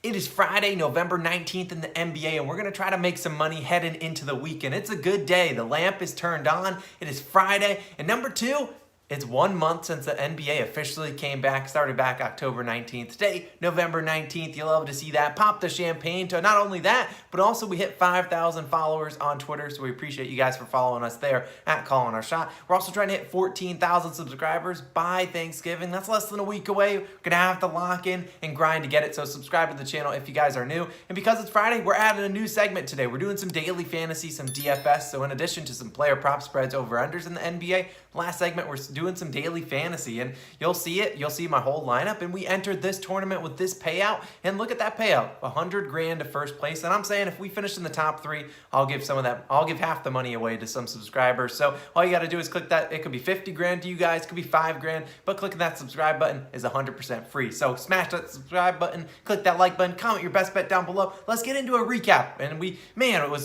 It is Friday, November 19th in the NBA, and we're going to try to make some money heading into the weekend. It's a good day. The lamp is turned on. It is Friday. And number two, it's 1 month since the NBA officially came back, started back October 19th. Today, November 19th, you'll love to see that. Pop the champagne to not only that, but also we hit 5,000 followers on Twitter, so we appreciate you guys for following us there at Calling Our Shot. We're also trying to hit 14,000 subscribers by Thanksgiving. That's less than a week away. We're going to have to lock in and grind to get it, so subscribe to the channel if you guys are new. And because it's Friday, we're adding a new segment today. We're doing some daily fantasy, some DFS, so in addition to some player prop spreads over-unders in the NBA, last segment we're doing some daily fantasy, and you'll see it. You'll see my whole lineup, and we entered this tournament with this payout, and look at that payout, 100 grand to first place. And I'm saying if we finish in the top three, I'll give some of that. I'll give half the money away to some subscribers. So all you got to do is click that. It could be 50 grand to you guys, it could be 5 grand, but clicking that subscribe button is 100% free. So smash that subscribe button, click that like button, comment your best bet down below. Let's get into a recap. And it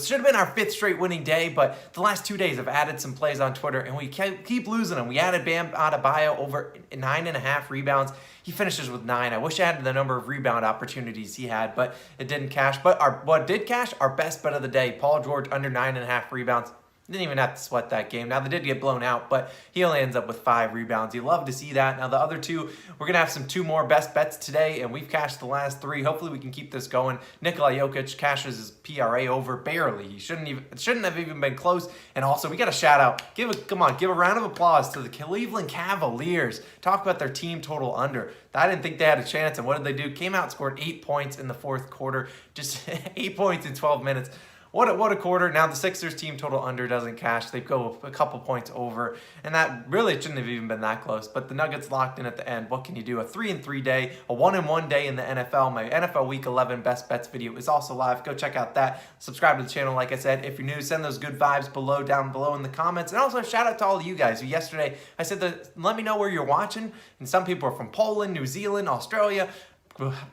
should have been our 5th straight winning day, but the last 2 days I've added some plays on Twitter, and we keep losing them. We added Bam Adebayo over 9.5 rebounds. He finishes with 9. I wish I had the number of rebound opportunities he had, but it didn't cash. But what did cash? Our best bet of the day, Paul George under 9.5 rebounds. Didn't even have to sweat that game. Now, they did get blown out, but he only ends up with 5 rebounds. You love to see that. Now, the other two, we're going to have two more best bets today, and we've cashed the last 3. Hopefully, we can keep this going. Nikola Jokic cashes his PRA over barely. He shouldn't have even been close. And also, we got a shout out. Give a round of applause to the Cleveland Cavaliers. Talk about their team total under. I didn't think they had a chance, and what did they do? Came out, scored 8 points in the 4th quarter. Just 8 points in 12 minutes. What a quarter. Now the Sixers team total under doesn't cash. They go a couple points over, and that really shouldn't have even been that close. But the Nuggets locked in at the end. What can you do? A 3-3 day, a 1-1 day in the NFL. My NFL Week 11 Best Bets video is also live. Go check out that. Subscribe to the channel, like I said. If you're new, send those good vibes down below in the comments. And also shout out to all of you guys. Yesterday, I said let me know where you're watching. And some people are from Poland, New Zealand, Australia,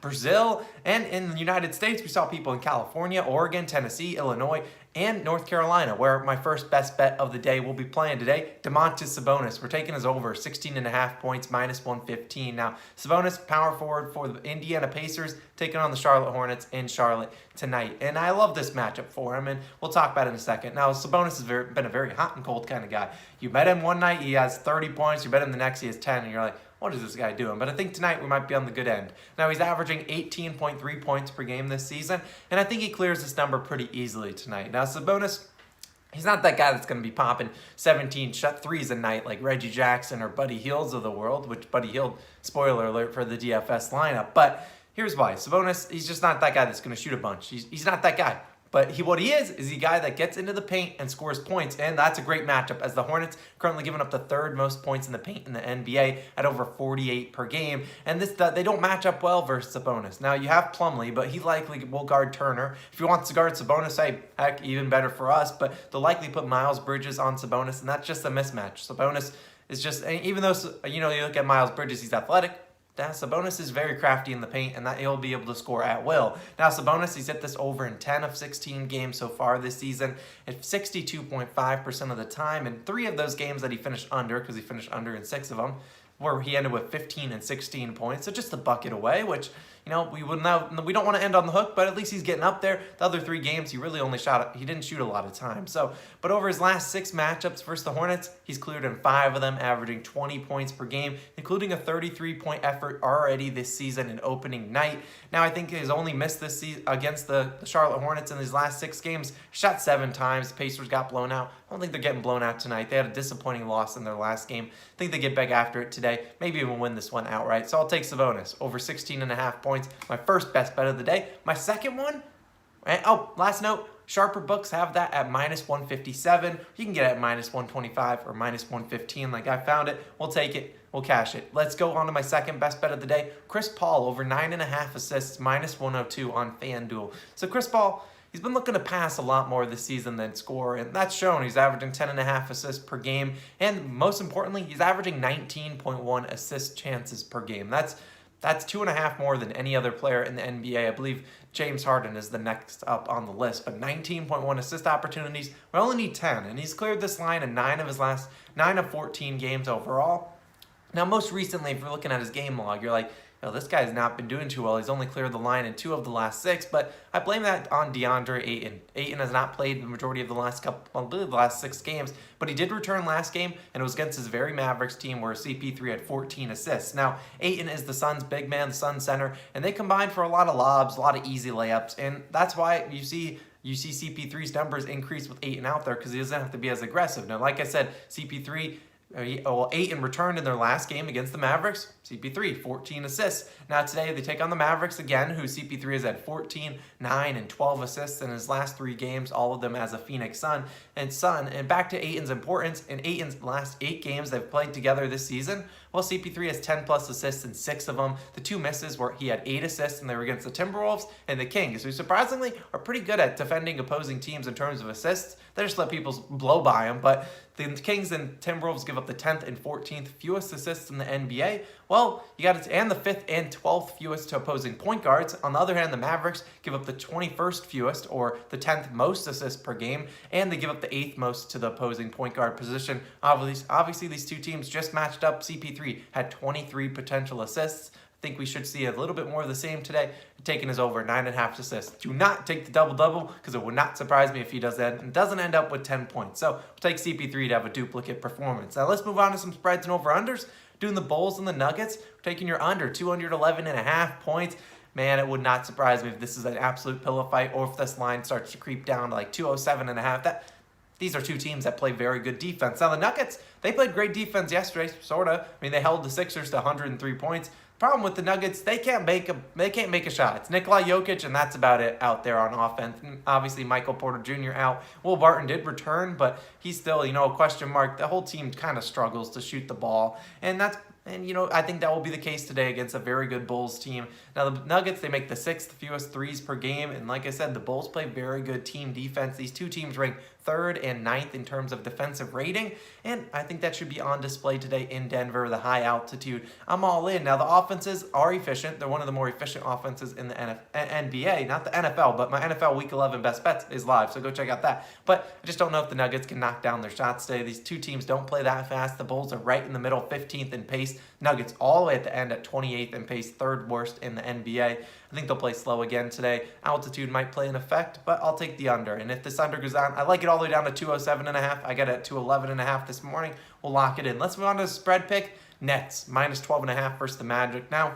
Brazil, and in the United States. We saw people in California, Oregon, Tennessee, Illinois, and North Carolina, where my first best bet of the day will be playing today. Domantas Sabonis. We're taking his over 16.5 points, -115. Now, Sabonis, power forward for the Indiana Pacers, taking on the Charlotte Hornets in Charlotte tonight. And I love this matchup for him, and we'll talk about it in a second. Now, Sabonis has been a very hot and cold kind of guy. You bet him one night, he has 30 points. You bet him the next, he has 10, and you're like, what is this guy doing? But I think tonight we might be on the good end. Now, he's averaging 18.3 points per game this season, and I think he clears this number pretty easily tonight. Now, Sabonis, he's not that guy that's going to be popping 17 threes a night like Reggie Jackson or Buddy Hield of the world, which Buddy Hield, spoiler alert for the DFS lineup. But here's why. Sabonis, he's just not that guy that's going to shoot a bunch. He's not that guy. But what he is a guy that gets into the paint and scores points, and that's a great matchup as the Hornets currently giving up the 3rd most points in the paint in the NBA at over 48 per game. And they don't match up well versus Sabonis. Now, you have Plumlee, but he likely will guard Turner. If he wants to guard Sabonis, heck, even better for us. But they'll likely put Miles Bridges on Sabonis, and that's just a mismatch. Sabonis is just, even though, you look at Miles Bridges, he's athletic. Sabonis is very crafty in the paint, and that he'll be able to score at will. Now, Sabonis, he's hit this over in 10 of 16 games so far this season at 62.5% of the time. And 3 of those games that he finished under, because he finished under in 6 of them, where he ended with 15 and 16 points. So just a bucket away, which, we don't want to end on the hook, but at least he's getting up there. The other 3 games, he really only he didn't shoot a lot of time. But over his last 6 matchups versus the Hornets, he's cleared in 5 of them, averaging 20 points per game, including a 33-point effort already this season in opening night. Now, I think he's only missed this season against the Charlotte Hornets in his last 6 games. Shot 7 times. The Pacers got blown out. I don't think they're getting blown out tonight. They had a disappointing loss in their last game. I think they get back after it today. Maybe even win this one outright. So I'll take Sabonis over 16.5 points. My first best bet of the day. My second one, last note, sharper books have that at -157. You can get it at -125 or -115 like I found it. We'll take it. We'll cash it. Let's go on to my second best bet of the day. Chris Paul over 9.5 assists, -102 on FanDuel. So Chris Paul, he's been looking to pass a lot more this season than score, and that's shown. He's averaging 10.5 assists per game, and most importantly, he's averaging 19.1 assist chances per game. That's 2.5 more than any other player in the NBA. I believe James Harden is the next up on the list, but 19.1 assist opportunities. We only need 10, and he's cleared this line in 9 of his last 9 of 14 games overall. Now, most recently, if you're looking at his game log, you're like, this guy's not been doing too well. He's only cleared the line in 2 of the last 6, but I blame that on DeAndre Ayton. Ayton has not played the majority of the last the last 6 games, but he did return last game, and it was against his very Mavericks team where CP3 had 14 assists. Now, Ayton is the Suns' big man, the Suns' center, and they combine for a lot of lobs, a lot of easy layups, and that's why you see CP3's numbers increase with Ayton out there, because he doesn't have to be as aggressive. Now, like I said, CP3, Ayton returned in their last game against the Mavericks. CP3, 14 assists. Now today they take on the Mavericks again, who CP3 has had 14, 9, and 12 assists in his last 3 games, all of them as a Phoenix Sun. And back to Ayton's importance, in Ayton's last 8 games they've played together this season, well, CP3 has 10 plus assists in 6 of them. The 2 misses were he had 8 assists, and they were against the Timberwolves and the Kings, who surprisingly are pretty good at defending opposing teams in terms of assists. They just let people blow by them, but the Kings and Timberwolves give up the 10th and 14th fewest assists in the NBA. Well, you got it, and the 5th and 12th fewest to opposing point guards. On the other hand, the Mavericks give up the 21st fewest, or the 10th most assists per game, and they give up the 8th most to the opposing point guard position. Obviously, these 2 teams just matched up. CP3 had 23 potential assists. I think we should see a little bit more of the same today. Taking his over 9.5 assists. Do not take the double-double, because it would not surprise me if he does that and doesn't end up with 10 points. So we'll take CP3 to have a duplicate performance. Now let's move on to some spreads and over-unders. Doing the Bulls and the Nuggets, we're taking your under 211.5 points. Man, it would not surprise me if this is an absolute pillow fight, or if this line starts to creep down to like 207.5. These are 2 teams that play very good defense. Now the Nuggets, they played great defense yesterday, sorta. I mean, they held the Sixers to 103 points. Problem with the Nuggets, they can't make a shot. It's Nikola Jokic, and that's about it out there on offense. And obviously, Michael Porter Jr. out. Will Barton did return, but he's still, a question mark. The whole team kind of struggles to shoot the ball, and I think that will be the case today against a very good Bulls team. Now, the Nuggets, they make the 6th fewest threes per game, and like I said, the Bulls play very good team defense. These 2 teams rank 3rd and 9th in terms of defensive rating, and I think that should be on display today in Denver, the high altitude. I'm all in. Now, the offenses are efficient. They're one of the more efficient offenses in the NBA, not the NFL, but my NFL Week 11 Best Bets is live, so go check out that. But I just don't know if the Nuggets can knock down their shots today. These 2 teams don't play that fast. The Bulls are right in the middle, 15th in pace. Nuggets all the way at the end at 28th in pace, 3rd worst in the NBA. I think they'll play slow again today. Altitude might play an effect, but I'll take the under. And if this under goes down, I like it all the way down to 207.5. I got it at 211.5 this morning. We'll lock it in. Let's move on to the spread pick. Nets, minus 12.5 versus the Magic. Now,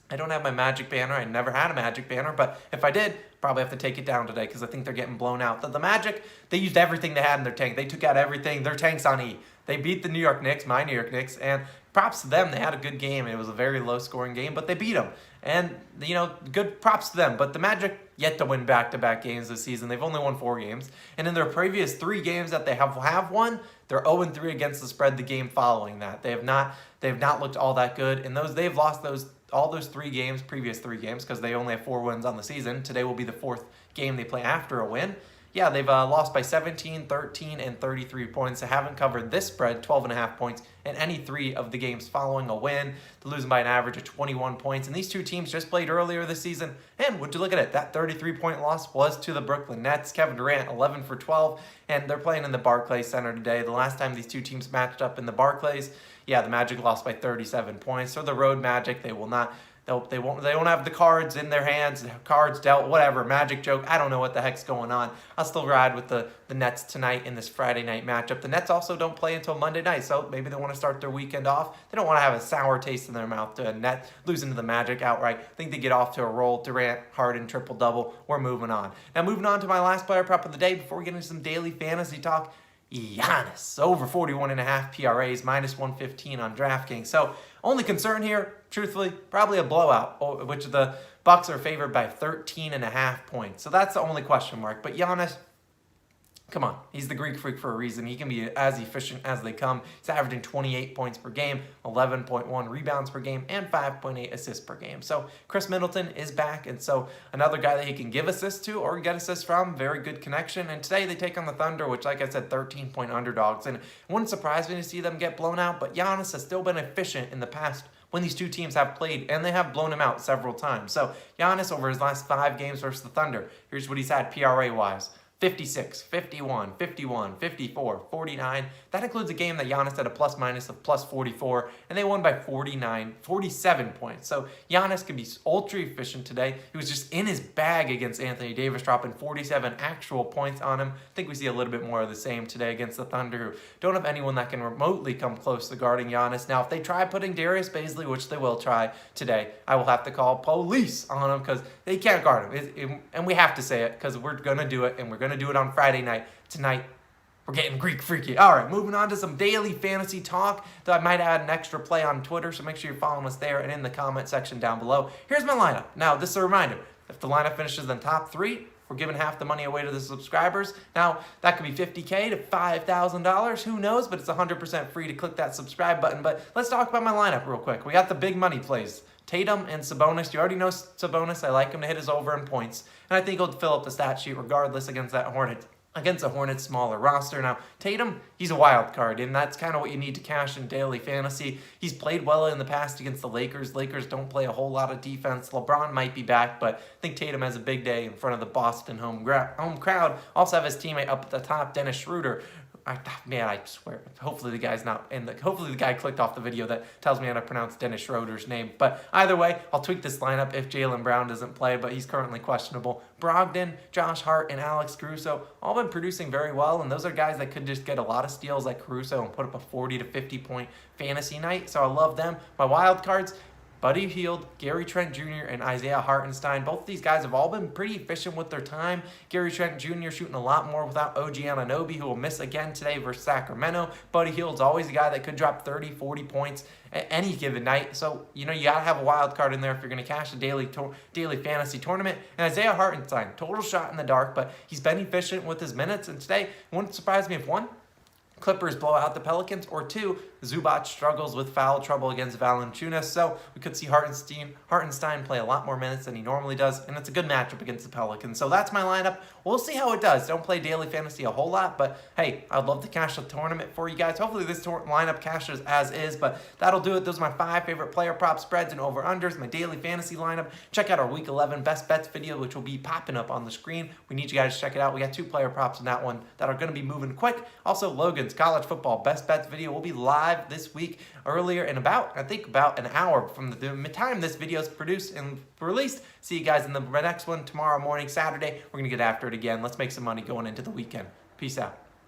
I don't have my Magic banner. I never had a Magic banner, but if I did, probably have to take it down today because I think they're getting blown out. The Magic, they used everything they had in their tank. They took out everything. Their tank's on E. They beat the New York Knicks, my New York Knicks, and props to them. They had a good game. It was a very low-scoring game, but they beat them. And, good props to them. But the Magic yet to win back-to-back games this season. They've only won 4 games. And in their previous 3 games that they have won, they're 0-3 against the spread the game following that. They have not looked all that good. And they've lost all those 3 games, previous 3 games, because they only have 4 wins on the season. Today will be the 4th game they play after a win. Yeah, they've lost by 17, 13, and 33 points. They haven't covered this spread, 12.5 points, in any 3 of the games following a win. They're losing by an average of 21 points. And these 2 teams just played earlier this season. And would you look at it, that 33-point loss was to the Brooklyn Nets. Kevin Durant, 11 for 12, and they're playing in the Barclays Center today. The last time these 2 teams matched up in the Barclays, the Magic lost by 37 points. So the road Magic, they won't have the cards in their hands, cards dealt, whatever, Magic joke. I don't know what the heck's going on. I'll still ride with the Nets tonight in this Friday night matchup. The Nets also don't play until Monday night, so maybe they want to start their weekend off. They don't want to have a sour taste in their mouth to losing to the Magic outright. I think they get off to a roll. Durant, Harden, triple-double. We're moving on. Now, moving on to my last player prop of the day before we get into some daily fantasy talk. Giannis, over 41.5 PRAs, minus 115 on DraftKings. So, only concern here, truthfully, probably a blowout, which the Bucks are favored by 13.5 points. So that's the only question mark. But Giannis, come on, he's the Greek freak for a reason. He can be as efficient as they come. He's averaging 28 points per game, 11.1 rebounds per game, and 5.8 assists per game. So Chris Middleton is back, and so another guy that he can give assists to or get assists from, very good connection. And today they take on the Thunder, which, like I said, 13-point underdogs. And it wouldn't surprise me to see them get blown out, but Giannis has still been efficient in the past when these 2 teams have played, and they have blown him out several times. So Giannis, over his last 5 games versus the Thunder, here's what he's had PRA-wise. 56, 51, 51, 54, 49. That includes a game that Giannis had a plus minus of plus 44, and they won by 47 points. So Giannis can be ultra efficient today. He was just in his bag against Anthony Davis, dropping 47 actual points on him. I think we see a little bit more of the same today against the Thunder, who don't have anyone that can remotely come close to guarding Giannis. Now, if they try putting Darius Bazley, which they will try today, I will have to call Paulis on him because they can't guard him. And we have to say it because we're going to do it, and we're going to do it on Friday night. Tonight, we're getting Greek freaky. All right, moving on to some daily fantasy talk. Though I might add an extra play on Twitter, so make sure you're following us there and in the comment section down below. Here's my lineup. Now, this is a reminder. If the lineup finishes in top 3, we're giving half the money away to the subscribers. Now, that could be $50K to $5,000. Who knows? But it's 100% free to click that subscribe button. But let's talk about my lineup real quick. We got the big money plays. Tatum and Sabonis. You already know Sabonis. I like him to hit his over in points. And I think he'll fill up the stat sheet regardless against a Hornets smaller roster. Now, Tatum, he's a wild card, and that's kind of what you need to cash in daily fantasy. He's played well in the past against the Lakers. Lakers don't play a whole lot of defense. LeBron might be back, but I think Tatum has a big day in front of the Boston home crowd. Also have his teammate up at the top, Dennis Schroeder. I swear. Hopefully the guy's not in the. Hopefully the guy clicked off the video that tells me how to pronounce Dennis Schroeder's name. But either way, I'll tweak this lineup if Jaylen Brown doesn't play, but he's currently questionable. Brogdon, Josh Hart, and Alex Caruso all been producing very well, and those are guys that could just get a lot of steals like Caruso and put up a 40 to 50 point fantasy night. So I love them. My wild cards. Buddy Hield, Gary Trent Jr., and Isaiah Hartenstein. Both of these guys have all been pretty efficient with their time. Gary Trent Jr. shooting a lot more without OG Anunoby, who will miss again today versus Sacramento. Buddy Hield's always a guy that could drop 30, 40 points at any given night. So, you got to have a wild card in there if you're going to cash a daily fantasy tournament. And Isaiah Hartenstein, total shot in the dark, but he's been efficient with his minutes. And today, it wouldn't surprise me if one, Clippers blow out the Pelicans, or 2, Zubac struggles with foul trouble against Valanciunas. So we could see Hartenstein play a lot more minutes than he normally does, and it's a good matchup against the Pelicans. So that's my lineup. We'll see how it does. Don't play daily fantasy a whole lot, but hey, I'd love to cash a tournament for you guys. Hopefully this lineup cashes as is, but that'll do it. Those are my 5 favorite player prop spreads and over-unders, my daily fantasy lineup. Check out our Week 11 Best Bets video, which will be popping up on the screen. We need you guys to check it out. We got 2 player props in that one that are going to be moving quick. Also, Logan's college football Best Bets video will be live this week earlier in about an hour from the time this video is produced and released. See you guys in the next one tomorrow morning, Saturday. We're going to get after it again. Let's make some money going into the weekend. Peace out.